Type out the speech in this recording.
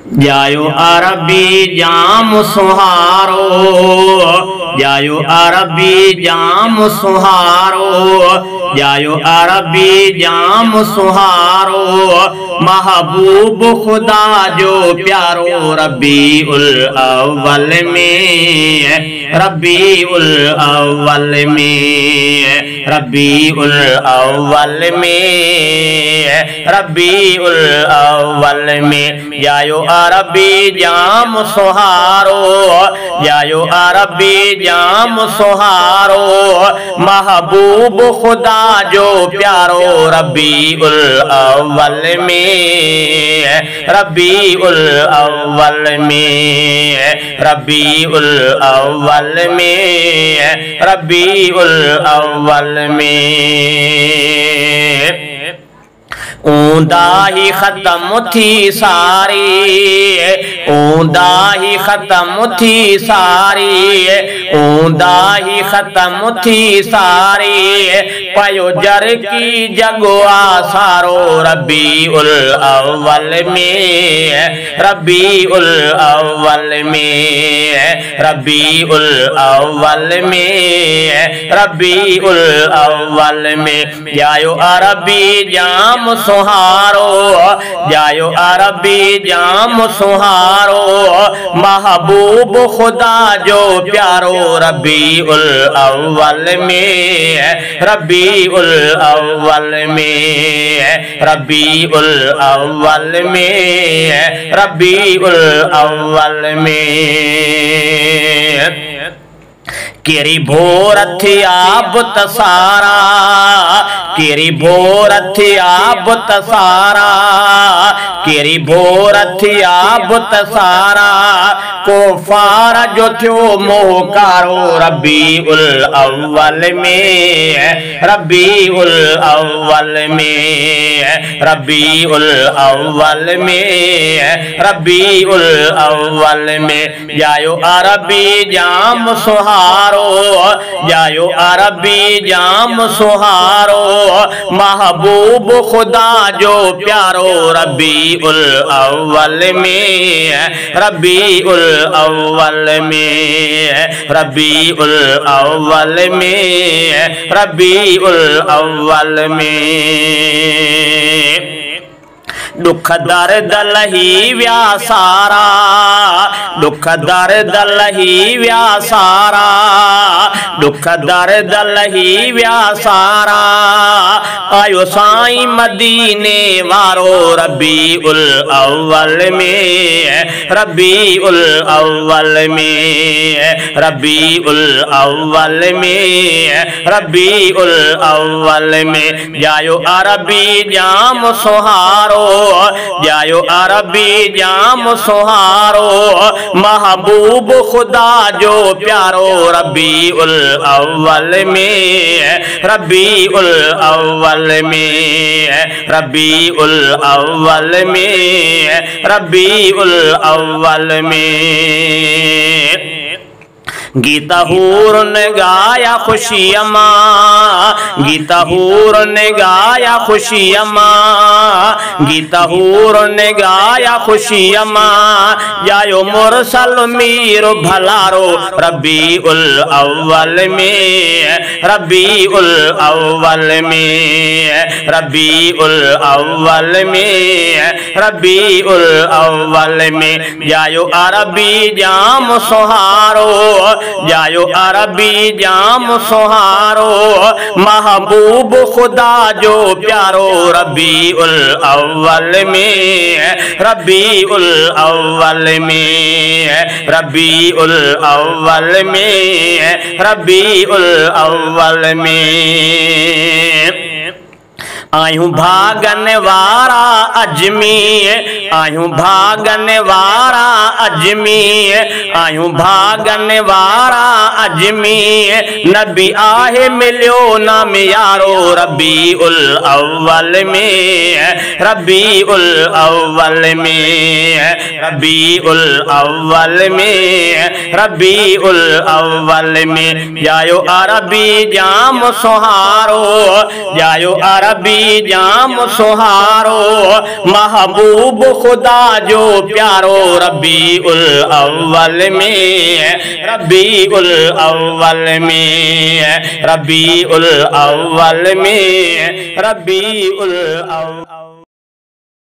जायो अरबी जाम सुहारो, जायो अरबी जाम सुहारो, जायो अरबी जाम सुहारो, महबूब खुदा जो प्यारो रबीउल अव्वल में, रबीउल अव्वल में, रबीउल अव्वल में, रबीउल अव्वल में। जायो अरबी जाम सुहारो, जायो अरबी जाम सुहारो, महबूब खुदा जो प्यारो रबीउल अव्वल में, रबीउल अव्वल में, रबीउल अव्वल में, रबीउल अव्वल में। ऊंदा ही खत्म थी सारी, ऊंदा ही खत्म थी सारी, ऊंदा ही खत्म थी सारी, पयो जर की जगवा सारो रबीउल अव्वल में, रबीउल अव्वल में, रबीउल अव्वल में, रबीउल अव्वल में। जायो अरबी जाम सुहारो, जायो अरबी जाम सुहारो, महबूब खुदा जो प्यारो रबीउल अव्वल में, रबीउल अव्वल में, रबीउल अव्वल में, रबीउल अव्वल में। केरी भोर थी आप तसारा, केरी भोर थी आप तसारा, केरी भोर थी आप तसारा, को फारा जो थियो मोहकारो रबीउल अव्वल में, रबीउल अव्वल में, रबीउल अव्वल में, रबीउल अव्वल में। जायो अरबी जाम सुहारो, जायो अरबी जाम सुहारो, महबूब खुदा जो प्यारो रबीउल अव्वल में, रबीउल अव्वल में, रबीउल अव्वल में, रबीउल अव्वल में। दुख दर्द लही व्या सारा, दुख दर्द लही व्या सारा, दुख दर्द लही व्या सारा, आयो साईं मदीने वारो रबीउल अव्वल में, रबीउल अव्वल में, रबीउल अव्वल में, रबीउल अव्वल में। जायो अरबी जाम सुहारो, जायो अरबी जाम सुहारो, महबूब खुदा जो प्यारो रबीउल अव्वल में, रबीउल अव्वल में, रबीउल अव्वल में, रबीउल अव्वल में। गीता हूर ने गाया खुशी अम्मा, गीता हूर ने गाया खुशी अम्मा, गीता हूर ने गाया खुशी अम्मा, जायो मुरसल मीर भलारो रबीउल अव्वल में, रबीउल अव्वल में, रबीउल अव्वल में, रबीउल अव्वल में। जायो अरबी जाम सुहारो, जायो अरबी जाम सुहारो, महबूब खुदा जो प्यारो रबीउल अव्वल में, रबीउल अव्वल में, रबीउल अव्वल में, रबीउल अव्वल में। आयूं भागन वारा अजमी, आयूं भागन वारा अजमी, आयूं भागन वारा अजमी, नबी आहे मिलियो नाम यारो रबीउल अव्वल में, रबीउल अव्वल में, रबीउल अव्वल में, रबीउल अव्वल में। जायो अरबी जाम सुहारो, जायो अरबी जाम सुहारो, महबूब खुदा जो प्यारो। रबी उल अव्वल में, रबी उल अव्वल में, रबी उल अव्वल में, रबी उल अव्वल।